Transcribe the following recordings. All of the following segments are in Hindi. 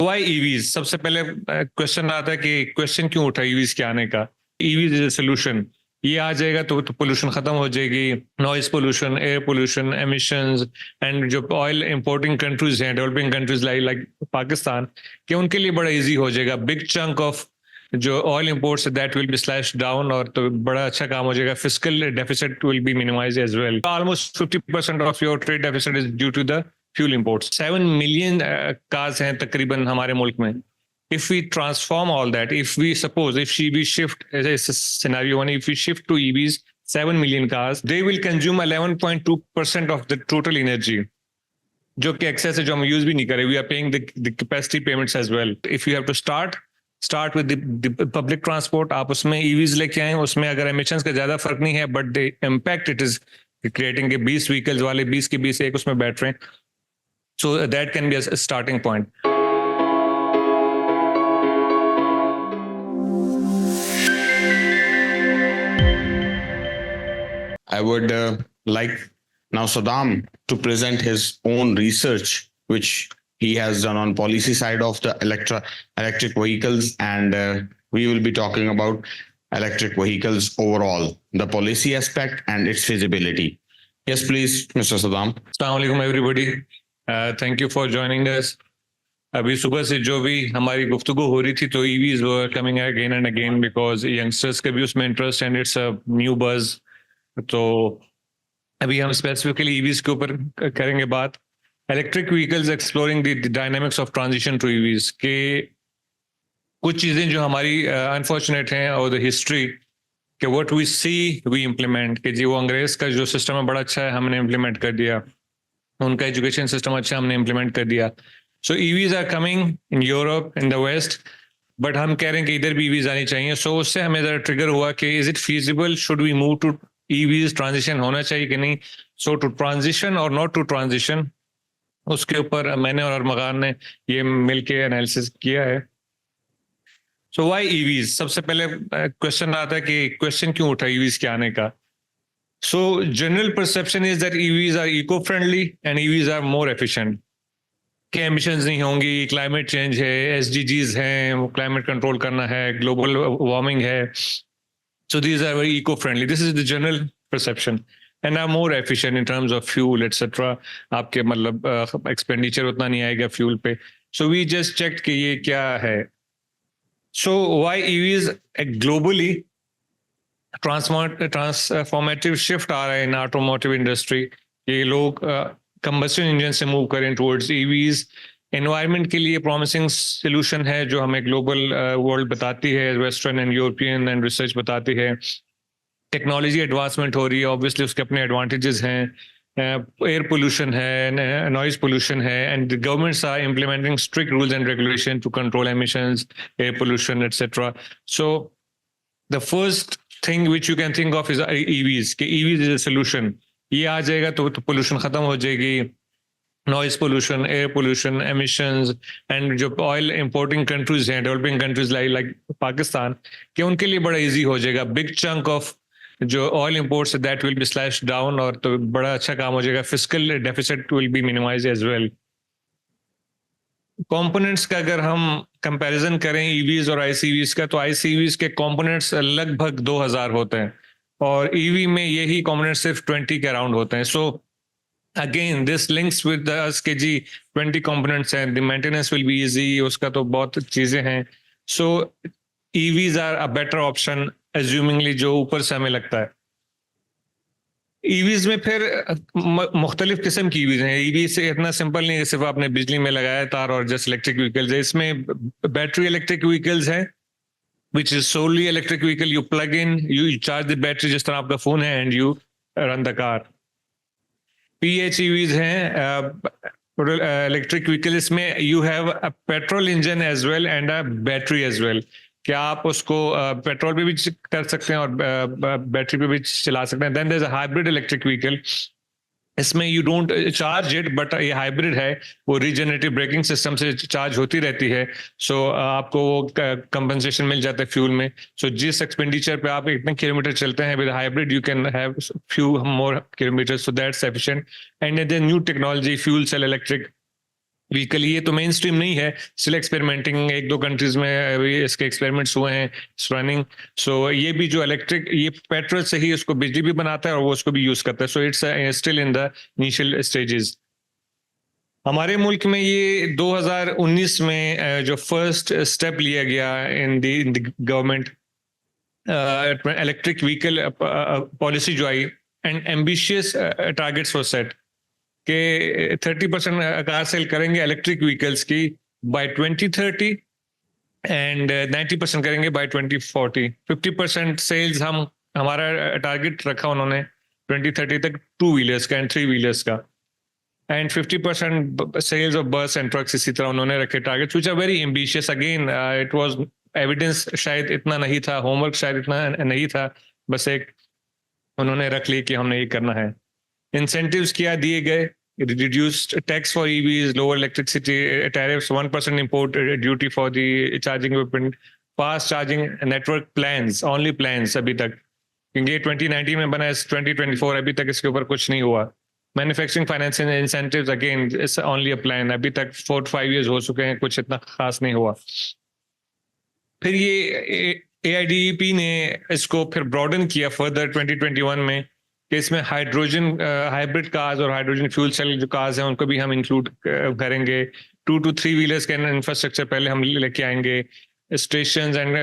Y EVs. सबसे पहले क्वेश्चन आता है कि क्वेश्चन क्यों उठा ईवीज के आने का। EVs is solution. ये आ जाएगा तो पोल्यूशन खत्म हो जाएगी, noise pollution, air pollution, emissions. And जो ऑयल इंपोर्टिंग कंट्रीज हैं, डेवलपिंग कंट्रीज लाइक पाकिस्तान के, उनके लिए बड़ा इजी हो जाएगा। बिग चंक ऑफ जो oil imports that will be slash down, और तो बड़ा अच्छा काम हो जाएगा। Fiscal deficit will be minimize as well. Almost 50% of your trade deficit is due to the fuel imports. 7 million cars हैं तकरीबन हमारे मुल्क में। If we transform all that, if we suppose, if we shift, as a scenario one, if we shift to EVs, 7 million cars, they will consume 11.2% of the total energy, जो कि excess है, जो हम use भी नहीं करें. We are paying the capacity payments as well. If you have to start with the public transport, आप उसमें EVs लेके आए, उसमें अगर emissions का ज्यादा फर्क नहीं है, but the impact it is creating के 20 vehicles वाले 20 के 20 एक उसमें बैठ रहे हैं. So that can be a starting point. I would like now Saddam to present his own research, which he has done on policy side of the electric vehicles, and we will be talking about electric vehicles overall, the policy aspect and its feasibility. Yes, please, Mr. Saddam. Assalamu alaikum everybody. Thank you for joining us. अभी सुबह से जो भी हमारी गुफ्तगू हो रही थी, तो EVs were coming again and again because youngsters के भी उसमें interest and it's a new बज. तो अभी हम स्पेसिफिकली ईवीज के ऊपर करेंगे बात. Electric vehicles exploring the dynamics of transition to EVs के कुछ चीजें जो हमारी अनफॉर्चुनेट हैं, और द हिस्ट्री कि what we see we implement, कि जी वो अंग्रेज का जो सिस्टम है बड़ा अच्छा है, हमने इम्प्लीमेंट कर दिया. उनका एजुकेशन सिस्टम अच्छा, हमने इम्प्लीमेंट कर दिया. So EVs are coming in Europe, in the west, but हम कह रहे हैं कि इधर भी ईवीज आनी चाहिए. सो उससे हमें जरा ट्रिगर हुआ कि is it feasible, should we move to EVs, transition होना चाहिए कि नहीं. सो टू ट्रांजिशन और नॉट टू ट्रांजिशन, उसके ऊपर मैंने और अरमगान ने ये मिलके एनालिसिस किया है. So why EVs. सबसे पहले क्वेश्चन आता है कि क्वेश्चन क्यों उठा EVs के आने का. So general perception is that EVs are eco friendly and EVs are more efficient, के एमिशंस नहीं होंगी, क्लाइमेट चेंज है, SDGs हैं, क्लाइमेट कंट्रोल करना है, ग्लोबल वार्मिंग है. So these are very eco-friendly. This is the general perception, and are more efficient in terms of fuel, etc. आपके मतलब expenditure उतना नहीं आएगा fuel पे. So we just checked कि ये क्या है. So why EVs globally transformative shift आ रहा है in automotive industry. ये लोग combustion engine से move करें towards EVs. एनवायरनमेंट के लिए प्रॉमिसिंग सोल्यूशन है, जो हमें ग्लोबल वर्ल्ड बताती है, western and European and research बताती है. टेक्नोलॉजी एडवांसमेंट हो रही है, ऑब्वियसली उसके अपने एडवांटेजेस हैं. एयर पोल्यूशन है, नॉइज पोल्यूशन है, and the governments are implementing strict rules and regulation to control emissions, air pollution etcetera. So the first thing which you can think of is EVs, कि EVs इज अ सोल्यूशन. ये आ जाएगा तो पोल्यूशन खत्म हो जाएगी, noise pollution, air pollution, emissions. And जो ऑयल इंपोर्टिंग कंट्रीज हैं, डेवलपिंग कंट्रीज लाइक पाकिस्तान के, उनके लिए बड़ा इजी हो जाएगा. बिग चंक ऑफ जो oil imports that will be slash down, और तो बड़ा अच्छा काम हो जाएगा. Fiscal deficit will be minimize as well. Components का अगर हम कंपैरिजन करें EVs और ICVs का, तो ICVs के कंपोनेंट्स लगभग 2000 होते हैं, और EV में यही कंपोनेंट सिर्फ 20 के अराउंड होते हैं. So again this links with us के जी 20 कंपोनेंट्स हैं, the maintenance will be easy, उसका तो बहुत चीजें हैं. So EVs are a better option assumingly, जो ऊपर से हमें लगता है. EVs में फिर मुख्तलिफ किस्म की EVs हैं. EV से इतना सिंपल नहीं है सिर्फ आपने बिजली में लगाया तार और जस्ट इलेक्ट्रिक व्हीकल्स है. इसमें बैटरी इलेक्ट्रिक व्हीकल्स हैं, which is solely electric vehicle. You plug in, you charge the battery जिस तरह आपका फोन है, and you run the car. PHEVs हैं, इलेक्ट्रिक व्हीकल. इसमें you have a petrol engine as well and a battery as well. क्या आप उसको पेट्रोल पे भी कर सकते हैं और बैटरी पे भी चला सकते हैं. Then there is a hybrid electric vehicle. इसमें you don't charge it, but ये हाइब्रिड है, वो रीजनरेटिव ब्रेकिंग सिस्टम से चार्ज होती रहती है. सो आपको वो कंपनसेशन मिल जाता है फ्यूल में. सो जिस एक्सपेंडिचर पे आप इतने किलोमीटर चलते हैं with hybrid, you can have few more kilometre. So that's efficient. And the new technology fuel cell electric vehicle. ये तो मेन स्ट्रीम नहीं है, स्टिल एक्सपेरिमेंटिंग, एक दो कंट्रीज में अभी इसके एक्सपेरिमेंट्स हुए हैं, रनिंग। सो ये भी जो इलेक्ट्रिक, ये पेट्रोल से ही उसको बिजली भी बनाता है और वो उसको भी यूज करता है। So it's still in the initial stages. हमारे मुल्क में ये 2019 में जो फर्स्ट स्टेप लिया गया in the government electric vehicle policy जो आई, and ambitious targets for set के 30% कार सेल करेंगे इलेक्ट्रिक व्हीकल्स की बाय 2030 एंड 90% करेंगे बाय 2040। 50% सेल्स हम, हमारा टारगेट रखा उन्होंने 2030 तक टू व्हीलर्स का एंड थ्री व्हीलर्स का, and 50% sales of bus and trucks, इसी तरह उन्होंने रखे targets which are very ambitious. Again it was evidence शायद इतना नहीं था, होमवर्क शायद इतना नहीं था, बस एक उन्होंने रख ली कि हमने ये करना है। इंसेंटिव्स क्या दिए गए, reduced tax for EVs, lower electricity tariffs, 1% import duty for the charging equipment, fast charging network plans, only plans अभी तक, क्योंकि ये 2019 में बना है, 2024 अभी तक इसके ऊपर कुछ नहीं हुआ। Manufacturing financing incentives again it's only a plan, अभी तक 4 to 5 years हो चुके हैं, कुछ इतना खास नहीं हुआ। फिर ये AIDEP ने इसको फिर ब्रॉडन किया फर्दर 2021 में कि इसमें हाइड्रोजन हाइब्रिड कार्स और हाइड्रोजन फ्यूल सेल जो कार्स हैं उनको भी हम इंक्लूड करेंगे। 2 to 3 व्हीलर्स का इंफ्रास्ट्रक्चर पहले हम लेके आएंगे, स्टेशंस एंड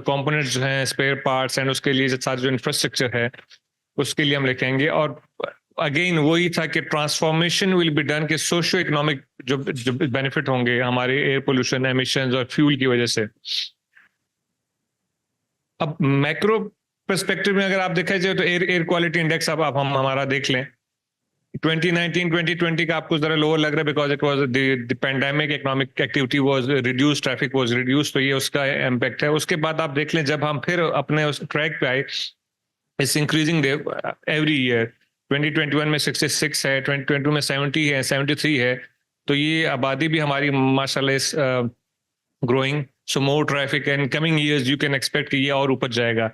कंपोनेंट्स जो हैं, स्पेयर पार्ट्स एंड उसके लिए सारा जो इंफ्रास्ट्रक्चर है उसके लिए हम लेके आएंगे। और अगेन वही था कि ट्रांसफॉर्मेशन विल बी डन के सोशियो इकोनॉमिक जो बेनिफिट होंगे हमारे एयर पोल्यूशन, एमिशंस और फ्यूल की वजह से। अब मैक्रो पर्सपेक्टिव में अगर आप देखा जाए तो एयर क्वालिटी इंडेक्स अब हम हमारा देख लें, 2019 2020 का आपको जरा लोअर लग रहा है because it was the pandemic, economic activity was reduce, traffic was reduce, तो ये उसका इम्पैक्ट है। उसके बाद आप देख लें जब हम फिर अपने उस ट्रैक पे आए, इट्स इंक्रीजिंग एवरी ईयर। 2021 में 66 है, 2022 में 70 है, 73 है, तो ये आबादी भी हमारी माशाल्लाह is growing. So more traffic and coming years you can expect कि ये और ऊपर जाएगा।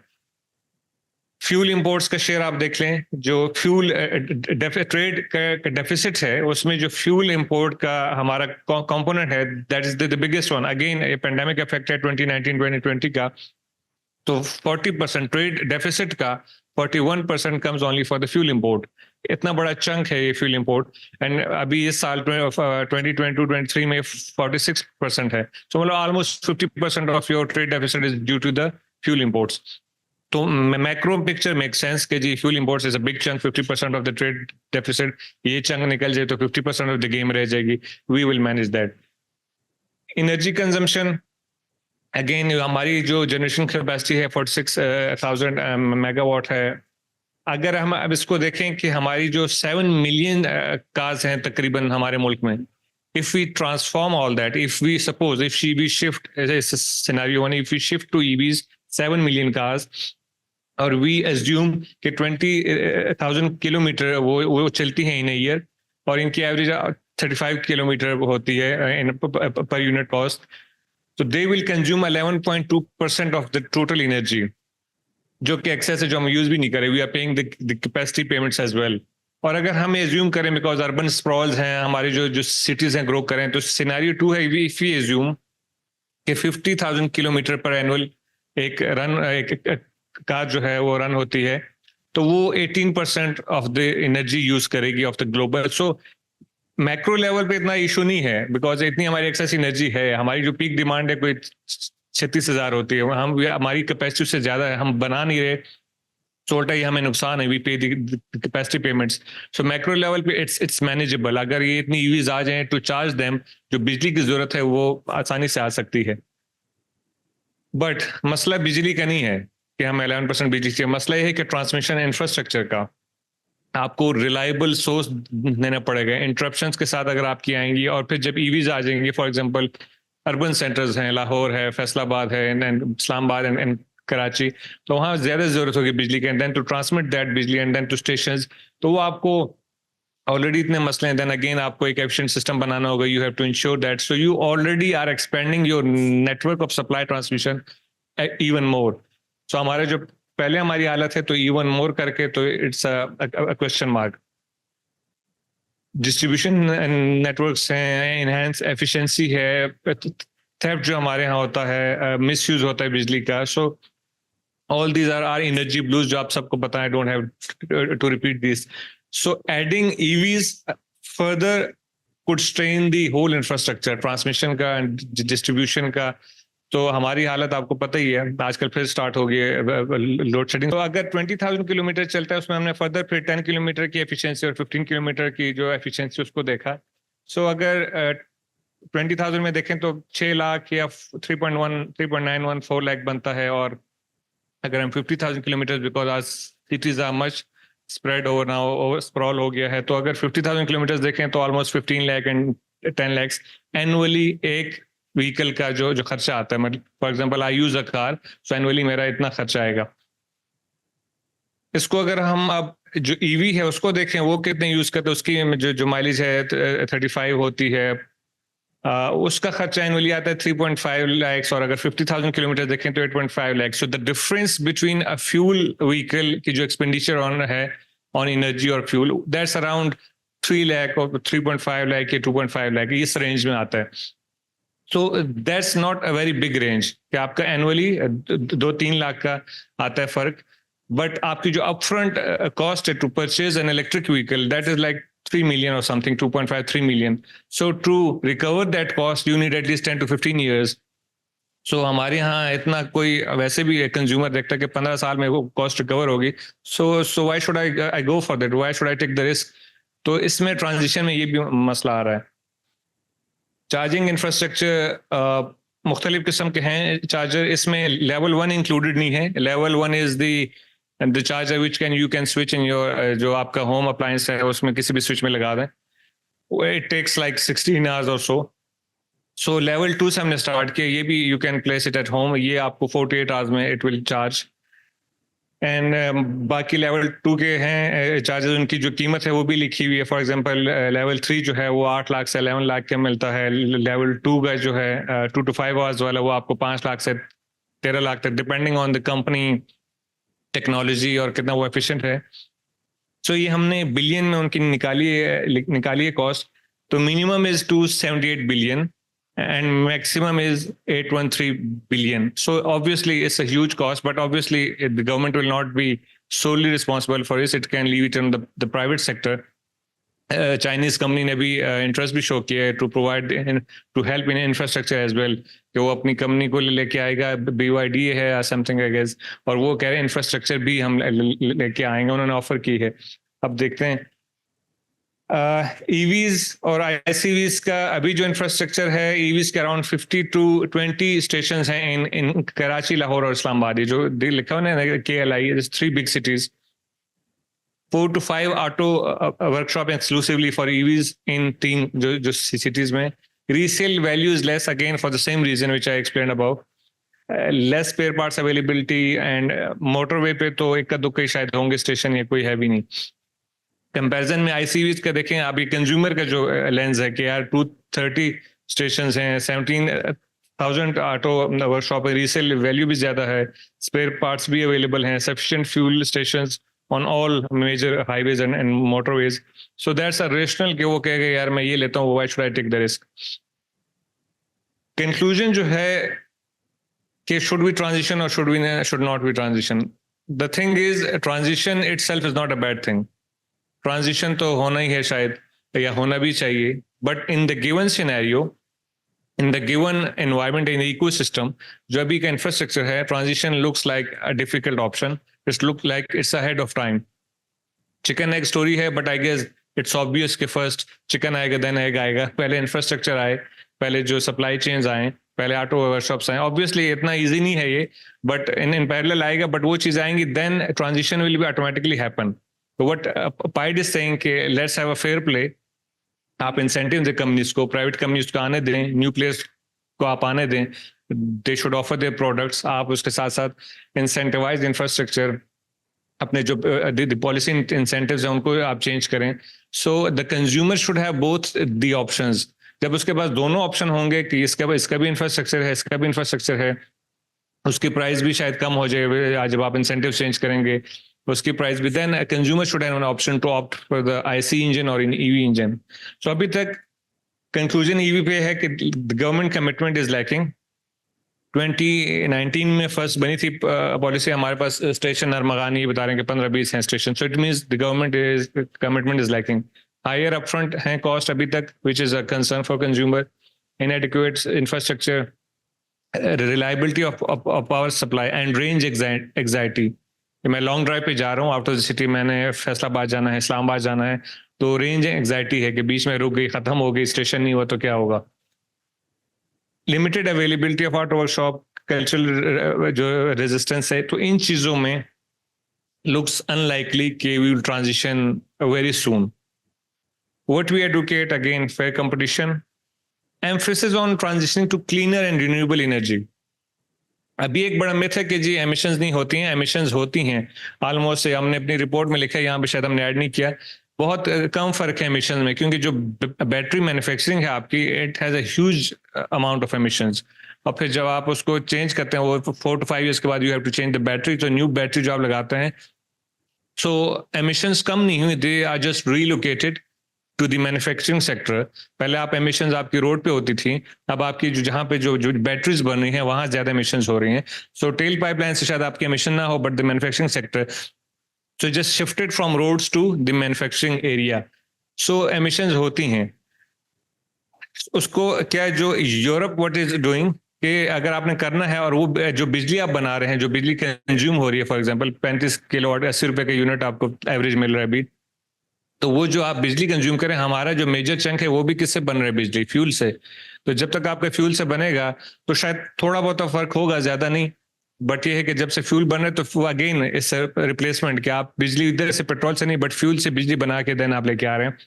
फ्यूल इंपोर्ट्स का शेयर आप देख लें, जो फ्यूल ट्रेड का डेफिसिट है उसमें जो फ्यूल इंपोर्ट का हमारा कंपोनेंट है that is the biggest one. Again ये पेंडेमिक इफेक्ट है 2019 2020 का, तो 40% ट्रेड डेफिसिट का 41% comes only for the fuel import. इतना बड़ा चंक है ये फ्यूल इंपोर्ट, एंड अभी इस साल 2022-23 में 46% है। सो मतलब almost 50% of your trade deficit is due to the fuel imports. तो मैक्रो पिक्चर मेक सेंस कि जी fuel imports is a big chunk, 50% of the trade deficit, ये चंक निकल जाए तो 50% ऑफ द गेम रह जाएगी, we will manage that. Energy consumption again हमारी जो जनरेशन कैपेसिटी है 46,000 मेगावाट है। अगर हम अब इसको देखें कि हमारी जो 7 मिलियन कार्स हैं तकरीबन हमारे मुल्क में, if we transform all that, if we suppose if we shift as a scenario one, if we shift to EVs 7 million cars और we assume कि 20,000 किलोमीटर वो चलती हैं इन ईयर और इनकी एवरेज 35 किलोमीटर होती है पर यूनिट कॉस्ट, तो they will consume 11.2% of the total energy, जो कि एक्सेस है, जो हम यूज भी नहीं करें। We are paying the capacity payments as well. और अगर हम एज्यूम करें बिकॉज अर्बन स्प्रॉल्स हैं हमारी जो सिटीज हैं ग्रो करें, तो सिनेरियो 2 है इफ वी एज्यूम कि 50,000 किलोमीटर पर एनुअल एक कार जो है वो रन होती है, तो वो 18% ऑफ द एनर्जी यूज करेगी of the global. So macro level पे इतना इशू नहीं है बिकॉज इतनी हमारी एक्सेस एनर्जी है। हमारी जो पीक डिमांड है कोई 36,000 होती है, हम हमारी कैपेसिटी से ज्यादा है, हम बना नहीं रहे, छोटा ही हमें नुकसान है, वी पे the capacity payments. So macro level पे इट्स मैनेजेबल। अगर ये इतनी ईवीज आ जाएं टू चार्ज देम, जो बिजली की जरूरत है वो आसानी से आ सकती है। बट मसला बिजली का नहीं है कि हमें 11% बिजली चाहिए, मसला ये है कि ट्रांसमिशन इंफ्रास्ट्रक्चर का आपको रिलायबल सोर्स देना पड़ेगा। इंटरप्शंस के साथ अगर आपकी आएंगी और फिर जब ईवीज आ जाएंगी, फॉर एग्जांपल अर्बन सेंटर्स हैं, लाहौर है, फैसलाबाद है, इस्लामाबाद एंड कराची, तो वहाँ ज्यादा जरूरत होगी बिजली की, and then to transmit that बिजली एंड देन टू स्टेशंस, तो वो आपको ऑलरेडी इतने मसले हैं। देन अगेन आपको एक एफिशिएंट सिस्टम बनाना होगा, you have to ensure that, so you already are expanding your network of supply transmission even more. So हमारे जो पहले हमारी हालत है तो इवन मोर करके, तो it's a question mark. Distribution networks हैं, इनहेंस एफिशिएंसी है, थेफ्ट जो हमारे यहाँ होता है, मिसयूज होता है बिजली का. सो all these are energy blues जो आप सबको पता है. I don't have to repeat this. So adding EVs further could strain the whole infrastructure, transmission का and distribution का. तो हमारी हालत आपको पता ही है, आजकल फिर स्टार्ट हो गई है लोड शेडिंग. तो अगर 20,000 किलोमीटर चलता है उसमें हमने फर्दर फिर 10 किलोमीटर की एफिशिएंसी और 15 किलोमीटर की जो एफिशिएंसी उसको देखा. सो अगर 20,000 में देखें तो 6 लाख या 3.914 लाख बनता है. और अगर हम 50,000 किलोमीटर, बिकॉज आज cities are much spread over now, over sprawl हो गया है, तो अगर 50,000 किलोमीटर देखें तो almost 15 lakh and 10 lakh annually एक व्हीकल का जो खर्चा आता है. मतलब for example I use a car, so annually मेरा इतना खर्चा आएगा. इसको अगर हम अब जो ईवी है उसको देखें, वो कितने यूज करते हैं, उसकी जो माइलेज है 35 होती है, उसका खर्चा एनुअली आता है 3.5 लाख. और अगर 50,000 किलोमीटर देखें तो 8.5 lakh. So the difference between a fuel vehicle की जो एक्सपेंडिचर ऑन है ऑन एनर्जी और फ्यूल, दैट्स अराउंड 3 लाख और 3.5 लाख या 2.5 लाख, इस रेंज में आता है. So that's not a very big range कि आपका एनुअली 2-3 लाख का आता है फर्क. बट आपकी जो अपफ्रंट कॉस्ट है to purchase an electric vehicle, that is like 3 million or something, 2.5, 3 million. So to recover that cost, you need at least 10 to 15 years. So हमारे यहाँ इतना कोई वैसे भी कंज्यूमर देखता है कि 15 साल में वो कॉस्ट रिकवर होगी. So why should I go for that? Why should I take the risk? तो इसमें ट्रांजिशन में ये भी मसला आ रहा है. चार्जिंग इंफ्रास्ट्रक्चर मुख्तलिफ किस्म के हैं चार्जर. इसमें लेवल 1 इंक्लूडेड नहीं है. Level 1 is the charger which you can switch in your जो आपका होम अप्लायंस है उसमें किसी भी स्विच में लगा दें. It takes like 16 hours or so. So level 2 से हमने स्टार्ट किया. ये भी you can place it at home. ये आपको 48 hours में it will charge. एंड बाकी लेवल 2 के हैं चार्जर, उनकी जो कीमत है वो भी लिखी हुई है. फॉर एग्जांपल लेवल 3 जो है वो 8 लाख से 11 लाख के मिलता है. लेवल 2 का जो है 2 to 5 hours वाला वो आपको 5 लाख से 13 लाख तक, depending on the company, technology और कितना वो एफिशिएंट है. सो ये हमने बिलियन में उनकी निकाली है कॉस्ट. तो minimum is 278 billion and maximum is 813 billion. So obviously it's a huge cost, but obviously the government will not be solely responsible for this. It can leave it in the private sector. Chinese company ने भी interest भी show किया है to provide to help in infrastructure as well, कि वो अपनी कंपनी को लेके आएगा, BYD है या something I guess, और वो कह रहे हैं इंफ्रास्ट्रक्चर भी हम लेके आएंगे, उन्होंने ऑफर की है. अब देखते हैं. ईवीज और ICVs का अभी जो इंफ्रास्ट्रक्चर है, ईवीज के अराउंड 50 to 20 स्टेशंस हैं इन कराची, लाहौर और इस्लामाबाद. ये जो लिखा हुआ है KLI, 3 big cities. 4 to 5 auto workshop exclusively for EVs in 3 जो सिटीज में. Resale value is less again for the same reason which I explain about. Less spare parts availability and motorway पे तो एक का दुक्का ही शायद होंगे स्टेशन, ये कोई है भी नहीं. कंपैरिजन में ICVs का देखें, अभी कंज्यूमर का जो लेंस है कि यार 230 स्टेशंस हैं, 17,000 ऑटो वर्कशॉप है, रीसेल वैल्यू भी ज्यादा है, स्पेयर पार्ट्स भी अवेलेबल हैं, sufficient fuel stations on all major highways and motorways. So that's a rational कि वो कहेगा यार मैं ये लेता हूँ, why should I take the risk. Conclusion जो है कि शुड वी ट्रांजिशन और should not be transition. The thing is transition itself is not a bad thing. Transition तो होना ही है शायद, या होना भी चाहिए, but in the given scenario, in the given environment, in the ecosystem, जो अभी का इंफ्रास्ट्रक्चर है, transition looks like a difficult option. It's look like it's ahead of time. Chicken egg story है, but I guess it's obvious कि फर्स्ट चिकन आएगा देन एग आएगा. पहले इंफ्रास्ट्रक्चर आए, पहले जो सप्लाई चेन्स आए, पहले ऑटो वर्कशॉप्स आए. ऑब्वियसली इतना ईजी नहीं है ये, बट इन पैरेलल आएगा. बट वो चीज आएंगी, then transition will be automatically happen. So what Pied is saying कि let's have a fair play. आप इंसेंटिव दें कंपनीज को, प्राइवेट कंपनीज को आने दें, न्यू प्लेयर्स को आप आने दें. They should offer their products. आप उसके साथ साथ इंसेंटिवाइज इंफ्रास्ट्रक्चर, अपने जो पॉलिसी इंसेंटिव्स हैं उनको आप चेंज करें. So the consumer should have both the options. जब उसके पास दोनों ऑप्शन होंगे कि इसका भी इंफ्रास्ट्रक्चर है, इसका भी इंफ्रास्ट्रक्चर है, उसकी प्राइस भी शायद कम हो जाए जब आप इंसेंटिव चेंज करेंगे. उसकी प्राइस भी, then consumer should have an option to opt for the IC engine और इन ईवी इंजन. सो अभी तक कंक्लूजन ईवी पे है कि गवर्नमेंट कमिटमेंट इज लैकिंग. 2019 में फर्स्ट बनी थी पॉलिसी, हमारे पास स्टेशन नरमगानी बता रहे हैं कि 15-20 हैं station. So it means the government is commitment is lacking. Higher upfront हैं कॉस्ट अभी तक, which is a concern for consumer. Inadequate infrastructure, reliability of power supply and range anxiety. मैं लॉन्ग ड्राइव पे जा रहा हूँ आउट ऑफ द सिटी, मैंने फैसलाबाद जाना है, इस्लामाबाद जाना है, तो रेंज एग्जाइटी है कि बीच में रुक गई, खत्म हो गई, स्टेशन नहीं हुआ तो क्या होगा. Limited availability of auto workshop, cultural जो रेजिस्टेंस है, तो इन चीजों में looks unlikely कि we will transition very soon. What we advocate, again, fair competition, emphasis on transitioning to cleaner and renewable energy. अभी एक बड़ा मिथ है कि जी एमिशंस नहीं होती हैं, एमिशंस होती हैं ऑलमोस्ट. हमने अपनी रिपोर्ट में लिखा है, यहाँ पे शायद हमने ऐड नहीं किया, बहुत कम फर्क है एमिशन में, क्योंकि जो बैटरी मैन्युफैक्चरिंग है आपकी, it has a huge amount of emissions. और फिर जब आप उसको चेंज करते हैं, वो 4 to 5 years के बाद you have to change the battery, तो न्यू बैटरी जो आप लगाते हैं, सो एमिशंस कम नहीं हुई, they are just relocated to the manufacturing sector. पहले आप एमिशंस आपकी रोड पे होती थी, अब आपकी जो जहाँ पे जो बैटरीज बन रही हैं वहां ज्यादा एमिशंस हो रही हैं. सो टेल पाइपलाइन से शायद आपकी एमिशन ना हो, but the manufacturing sector, so just shifted from roads to the manufacturing area. So emissions होती हैं. उसको क्या जो यूरोप व्हाट इज डूइंग, कि अगर आपने करना है और वो जो बिजली आप बना रहे हैं, जो बिजली कंज्यूम हो रही है, फॉर एग्जांपल 35 किलोवाट 80 रुपए का यूनिट आपको एवरेज मिल रहा है अभी, तो वो जो आप बिजली कंज्यूम करें, हमारा जो मेजर चंक है वो भी किससे बन रहा है, बिजली, फ्यूल से. तो जब तक आपका फ्यूल से बनेगा तो शायद थोड़ा बहुत फर्क होगा, ज्यादा नहीं, बट ये है कि जब से फ्यूल बन रहा है तो अगेन इस रिप्लेसमेंट, कि आप बिजली इधर से पेट्रोल से नहीं बट फ्यूल से बिजली बना के देन आप लेके आ रहे हैं.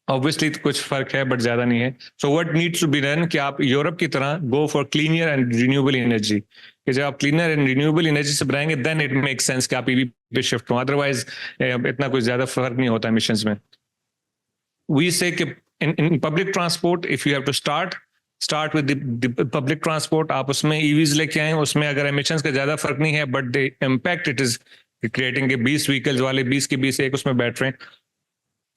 ऑब्वियसली कुछ फर्क है बट ज्यादा नहीं है. So what needs to be done कि आप यूरोप की तरह go for cleaner and renewable energy, कि जब आप क्लीनर एंड रिन्यूएबल एनर्जी से बनाएंगे देन इट मेक सेंस कि आप ईवी पे शिफ्ट हो, अदरवाइज इतना कुछ ज्यादा फर्क नहीं होता एमिशंस में. वी से कि in public transport, if you have to start with the public transport, आप उसमें ईवीज लेके आए, उसमें अगर एमिशंस का ज्यादा फर्क नहीं है but the impact it is creating के 20 व्हीकल्स वाले 20 के 20 एक उसमें बैठ रहे हैं.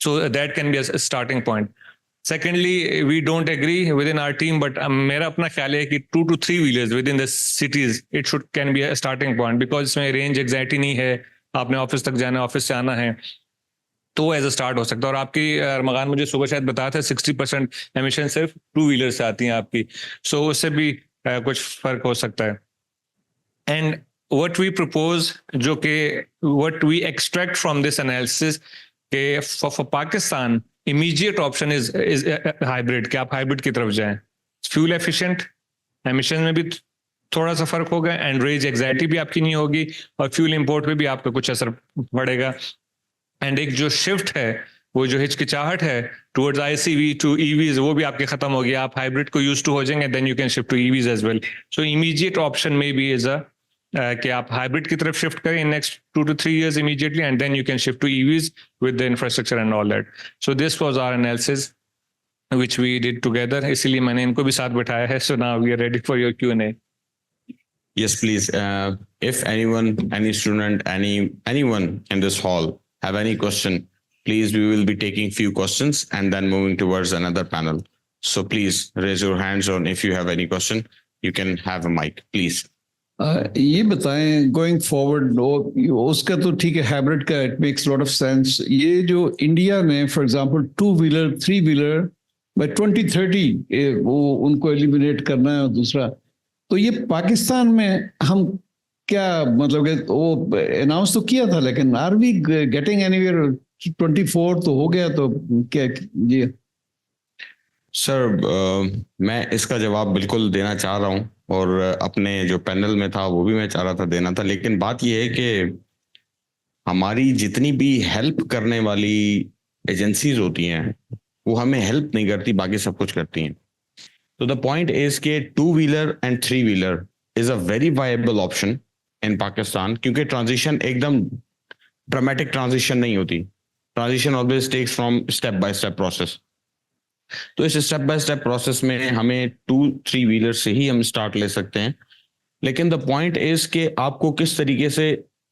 So that can be a starting point. Secondly, we don't agree within our team, but मेरा अपना ख्याल है कि 2 to 3 wheelers within the cities, it can be a starting point, because इसमें range anxiety नहीं है, आपने ऑफिस तक जाना है, ऑफिस से आना है, तो एज अ स्टार्ट हो सकता है. और आपकी मगान मुझे सुबह शायद बताया था 60% एमिशन सिर्फ 2 व्हीलर से आती हैं आपकी, सो उससे भी कुछ फर्क हो सकता है. एंड what we propose, जो कि what we extract from this analysis, for Pakistan, immediate option is hybrid, कि आप हाइब्रिड की तरफ जाएं. फ्यूल एफिशिएंट, एमिशन में भी थोड़ा सा फर्क होगा, एंड रेंज एग्जाइटी भी आपकी नहीं होगी, और फ्यूल इंपोर्ट पे भी आपका कुछ असर पड़ेगा. एंड एक जो शिफ्ट है, वो जो हिचकिचाहट है टुवर्ड्स आईसीवी टू ईवीज, वो भी आपके खत्म होगी. आप हाइब्रिड को यूज टू हो जाएंगे, then you can shift to EVs as well. So immediate option में भी इज कि आप हाइब्रिड की तरफ शिफ्ट करें in next 2 to 3 years immediately, and then you can shift to EVs with the infrastructure and all that. So this was our analysis which we did together. इसीलिए मैंने इनको भी साथ बिठाया है. So now we are ready for your Q&A. Yes, please. If anyone, any student, anyone in this hall have any question, please, we will be taking few questions and then moving towards another panel. So please raise your hands on if you have any question. You can have a mic, please. ये बताएं गोइंग फॉरवर्ड, उसका तो ठीक है, हाइब्रिड का it makes lot of sense. ये जो इंडिया में for example 2 wheeler 3 wheeler by 2030 वो उनको एलिमिनेट करना है, और दूसरा तो ये पाकिस्तान में हम क्या मतलब कि वो अनाउंस तो किया था, लेकिन आर वी गेटिंग एनीवेयर? 24 तो हो गया, तो क्या जी सर, मैं इसका जवाब बिल्कुल देना चाह रहा हूँ, और अपने जो पैनल में था वो भी मैं चाह रहा था देना था, लेकिन बात यह है कि हमारी जितनी भी हेल्प करने वाली एजेंसीज होती हैं वो हमें हेल्प नहीं करती, बाकी सब कुछ करती हैं. तो द पॉइंट इज के 2 wheeler and 3 wheeler is a very viable option in Pakistan, क्योंकि ट्रांजिशन एकदम ड्रामेटिक ट्रांजिशन नहीं होती. Transition always takes from step by step process. तो इस स्टेप बाय स्टेप प्रोसेस में हमें 2-3 व्हीलर से ही हम स्टार्ट ले सकते हैं. लेकिन द पॉइंट इज कि आपको किस तरीके से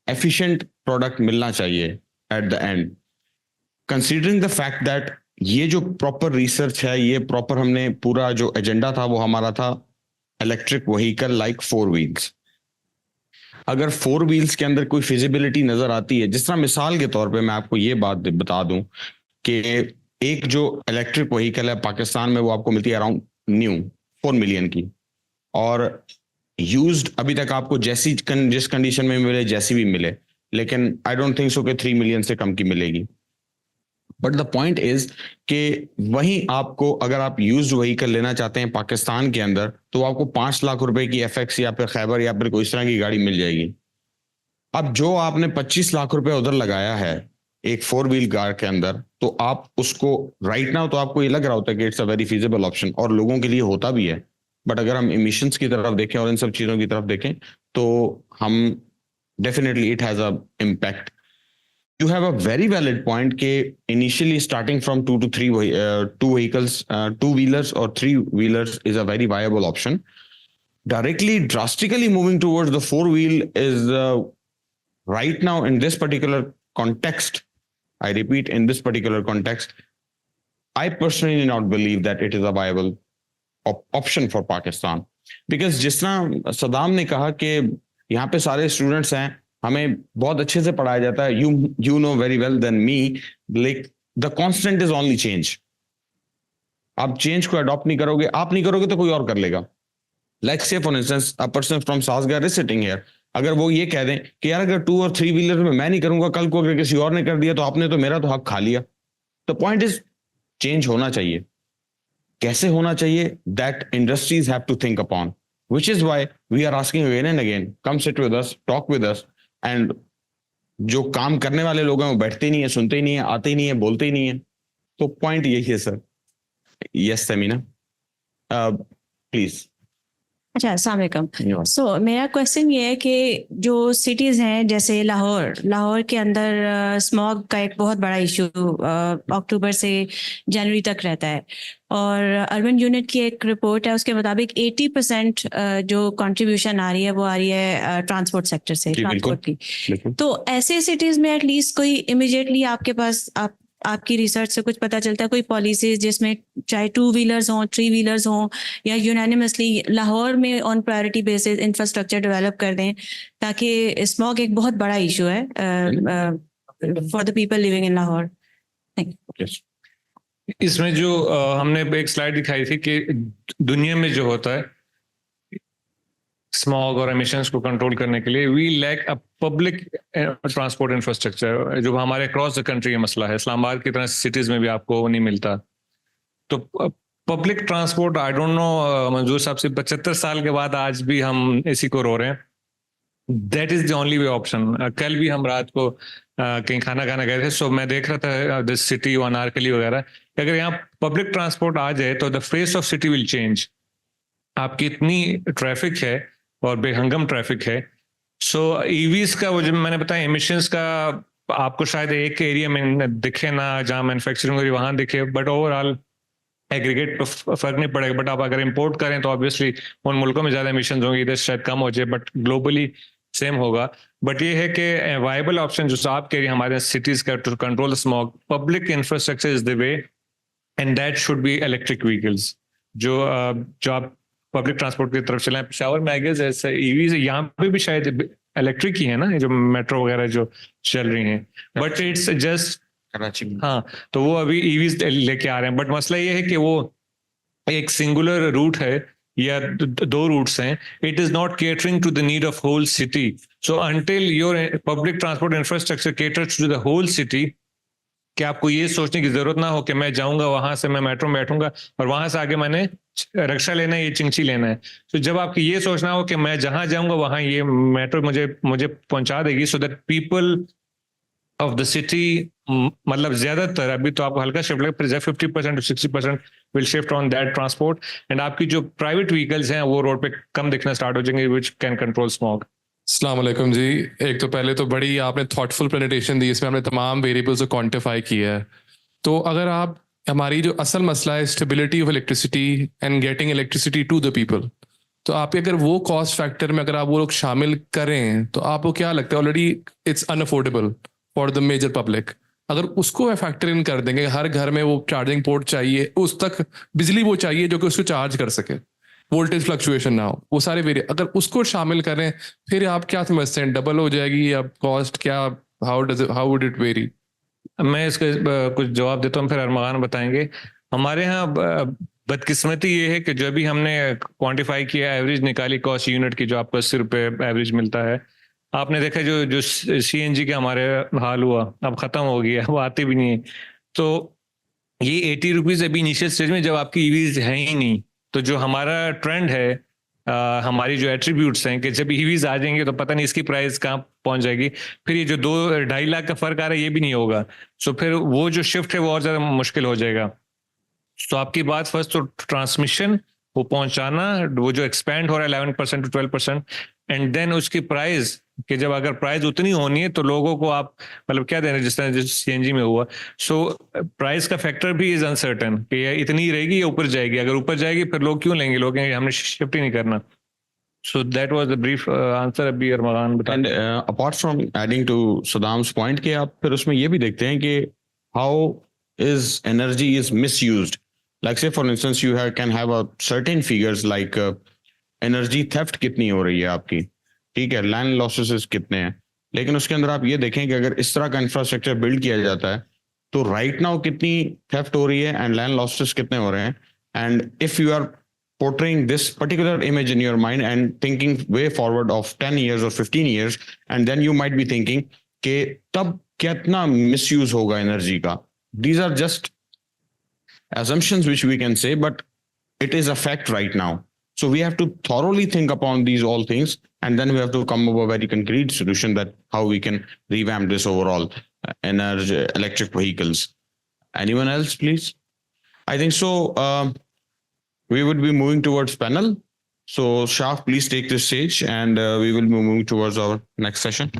एफिशिएंट प्रोडक्ट मिलना चाहिए at the end, considering the fact that ये जो प्रॉपर रिसर्च है, ये प्रॉपर हमने पूरा जो एजेंडा था वो हमारा था इलेक्ट्रिक व्हीकल लाइक 4 व्हील्स। अगर 4 व्हील्स के अंदर कोई फिजिबिलिटी नजर आती है, जिस तरह मिसाल के तौर पे मैं आपको ये बात बता दूं कि एक जो इलेक्ट्रिक व्हीकल है पाकिस्तान में वो आपको मिलती है अराउंड न्यू 4 मिलियन की, और यूज्ड अभी तक आपको जैसी जिस कंडीशन में मिले जैसी भी मिले, लेकिन आई डोंट थिंक सो कि 3 मिलियन से कम की मिलेगी। बट द पॉइंट इज कि वहीं आपको अगर आप यूज्ड व्हीकल लेना चाहते हैं पाकिस्तान के अंदर, तो आपको 5 लाख रुपए की एफएक्स या फिर खैबर या फिर कोई इस तरह की गाड़ी मिल जाएगी। अब जो आपने 25 लाख रुपए उधर लगाया है एक 4 व्हील कार के अंदर, तो आप उसको राइट नाउ तो आपको ये लग रहा होता है कि it's a very feasible option, और लोगों के लिए होता भी है। बट अगर हम इमिशंस की तरफ देखें और इन सब चीजों की तरफ देखें, तो हम definitely it has a impact. You have a very valid point कि initially starting from 2 to 3 two vehicles, 2 wheelers or 3 wheelers is a very viable option. Directly, drastically moving towards the 4 wheel is right now in this particular context. I repeat, in this particular context, I personally not believe that it is a viable option for Pakistan, because जिस तरह सदाम ने कहा कि यहाँ पे सारे स्टूडेंट्स हैं, हमें बहुत अच्छे से पढ़ाया जाता है, you know very well than me, like the constant is only change. आप चेंज को अडॉप्ट नहीं करोगे, आप नहीं करोगे तो कोई और कर लेगा। Like say for instance a person from सासगार इज सिटिंग हियर, अगर वो ये कह दें कि यार अगर 2 और 3 व्हीलर में मैं नहीं करूंगा, कल को अगर किसी और ने कर दिया तो आपने तो मेरा तो हक खा लिया। द पॉइंट इज चेंज होना चाहिए। कैसे होना चाहिए, that industries have to think upon, which is why we are asking again and again, come sit with us, talk with us, and जो काम करने वाले लोग हैं वो बैठते नहीं है, सुनते नहीं है, आते नहीं है, बोलते ही नहीं है। तो पॉइंट यही है सर। Yes Samina, please. अच्छा, अस्सलाम वालेकुम। Yeah. सो मेरा क्वेश्चन ये है कि जो सिटीज़ हैं जैसे लाहौर के अंदर स्मॉग का एक बहुत बड़ा इशू अक्टूबर से जनवरी तक रहता है, और अर्बन यूनिट की एक रिपोर्ट है उसके मुताबिक 80% जो कंट्रीब्यूशन आ रही है वो आ रही है ट्रांसपोर्ट सेक्टर से, जी, बिल्कुल, ट्रांसपोर्ट की। बिल्कुल। तो ऐसे सिटीज़ में एटलीस्ट कोई इमिडिएटली आपके पास आपकी रिसर्च से कुछ पता चलता है, कोई पॉलिसीज जिसमें चाहे 2 व्हीलर्स हों, 3 व्हीलर्स हों, या यूनानिमसली लाहौर में on priority basis infrastructure develop कर दें, ताकि स्मॉग एक बहुत बड़ा इशू है for the people living in Lahore. Yes. इसमें जो हमने एक स्लाइड दिखाई थी कि दुनिया में जो होता है स्मॉग और एमिशंस को कंट्रोल करने के लिए we lack a public transport infrastructure, जो हमारे अक्रॉस द कंट्री का मसला है। इस्लामाबाद की तरह सिटीज में भी आपको नहीं मिलता। तो public transport, I don't know मंजूर साहब से 75 साल के बाद आज भी हम इसी को रो रहे हैं। That is the only way option. कल भी हम रात को कहीं खाना खाना गए थे, सो मैं देख रहा था दिस सिटी अनारकली वगैरह, अगर यहाँ पब्लिक ट्रांसपोर्ट आ जाए तो the face of city will change. आपकी इतनी ट्रैफिक है और बेहंगम ट्रैफिक है। सो ईवीज का वो जो मैंने बताया एमिशंस का आपको शायद एक एरिया में दिखे ना, जहाँ मैन्युफैक्चरिंग हो रही वहां दिखे, बट ओवरऑल एग्रीगेट फर्क नहीं पड़ेगा। बट आप अगर इंपोर्ट करें तो ऑब्वियसली उन मुल्कों में ज्यादा एमिशन होंगे, इधर शायद कम हो जाए, बट ग्लोबली सेम होगा। बट ये है कि वायबल ऑप्शन जो आप कह रही है हमारे सिटीज का to control smog, public infrastructure is the way, and that should be electric vehicles जो आप पब्लिक ट्रांसपोर्ट की तरफ चले। पेशावर में आई गेस ऐसे ईवी से यहाँ पे भी शायद इलेक्ट्रिक ही है ना, जो मेट्रो वगैरह जो चल रही हैं, बट इट्स जस्ट कराची में। हाँ, तो वो अभी ईवीज लेके आ रहे हैं। बट मसला ये है कि वो एक सिंगुलर रूट है या 2 रूट्स हैं, it is not catering to the need of whole city. So until your public transport infrastructure caters to the whole city, कि आपको ये सोचने की जरूरत ना हो कि मैं जाऊंगा वहां से, मैं मेट्रो में बैठूंगा और वहां से आगे मैंने रिक्शा लेना है, ये चिंची लेना है। तो जब आपकी ये सोचना हो कि मैं जहां जाऊंगा वहां ये मेट्रो मुझे पहुंचा देगी, so that people of the city, मतलब ज्यादातर अभी तो आपको हल्का शिफ्ट लगेगा, 50% to 60% will shift on that transport, and आपकी जो प्राइवेट व्हीकल्स हैं वो रोड पे कम दिखना स्टार्ट हो जाएंगे, विच कैन कंट्रोल स्मॉग। अस्सलाम वालेकुम जी। एक तो पहले तो बड़ी आपने थॉटफुल प्रेजेंटेशन दी, इसमें आपने तमाम वेरिएबल्स को क्वांटिफाई किया है। तो अगर आप हमारी जो असल मसला है stability of electricity and getting electricity to the people, तो आपके अगर वो कॉस्ट फैक्टर में अगर आप वो लोग शामिल करें तो आपको क्या लगता है already it's unaffordable for the major public, अगर उसको फैक्टर इन कर देंगे, हर घर में वो चार्जिंग पोर्ट चाहिए, उस तक बिजली वो चाहिए जो कि उसको चार्ज कर सके, वोल्टेज फ्लक्चुएशन ना हो, वो सारे वेरिएबल अगर उसको शामिल करें, फिर आप क्या समझते हैं, डबल हो जाएगी या कॉस्ट क्या, हाउ वुड इट वेरी? मैं इसका कुछ जवाब देता हूँ, फिर अरमान बताएंगे। हमारे यहाँ बदकिस्मती ये है कि जो भी हमने क्वांटिफाई किया, एवरेज निकाली कॉस्ट यूनिट की, जो आपको 80 रुपये एवरेज मिलता है, आपने देखा जो जो सीएनजी का हमारे हाल हुआ, अब खत्म हो गया, वो आते भी नहीं है। तो ये 80 रुपीज अभी इनिशियल स्टेज में, जब आपकी ईवीज है ही नहीं, तो जो हमारा ट्रेंड है, हमारी जो एट्रीब्यूट्स हैं कि जब ईवीज आ जाएंगे तो पता नहीं इसकी प्राइस कहाँ पहुंच जाएगी, फिर ये जो 2-2.5 लाख का फर्क आ रहा है ये भी नहीं होगा। सो फिर वो जो शिफ्ट है वो और ज्यादा मुश्किल हो जाएगा। तो आपकी बात फर्स्ट तो ट्रांसमिशन, वो पहुंचाना, वो जो एक्सपेंड हो रहा है 11% to 12%, एंड देन उसकी प्राइस, कि जब अगर प्राइस उतनी होनी है तो लोगों को आप मतलब क्या दे रहे हैं, जिस तरह जिस सीएनजी में हुआ। सो प्राइस का फैक्टर भी इज अनसर्टन कि ये इतनी रहेगी या ऊपर जाएगी। अगर ऊपर जाएगी फिर लोग क्यों लेंगे, लोग कहेंगे हमने शिफ्ट ही नहीं करना। So that was the brief answer. अभी अरमान बता। And apart from adding to Saddam's point, कि आप फिर उसमें ये भी देखते हैं कि how is energy is misused. Like say for instance, you can have a certain figures like energy theft कितनी हो रही है आपकी, ठीक है, लैंड लॉसेस कितने हैं, लेकिन उसके अंदर आप ये देखें कि अगर इस तरह का इंफ्रास्ट्रक्चर बिल्ड किया जाता है तो राइट नाउ कितनी थेफ्ट हो रही है एंड लैंड लॉसेस कितने हो रहे हैं। And if you are portraying this particular image in your mind and thinking way forward of 10 years or 15 years, and then you might be thinking कि तब कितना misuse होगा energy का। These are just assumptions which we can say, but it is a fact right now. So we have to thoroughly think upon these all things, and then we have to come up with a very concrete solution that how we can revamp this overall energy electric vehicles. Anyone else, please? I think so. We would be moving towards panel. So Shaf, please take the stage, and we will be moving towards our next session.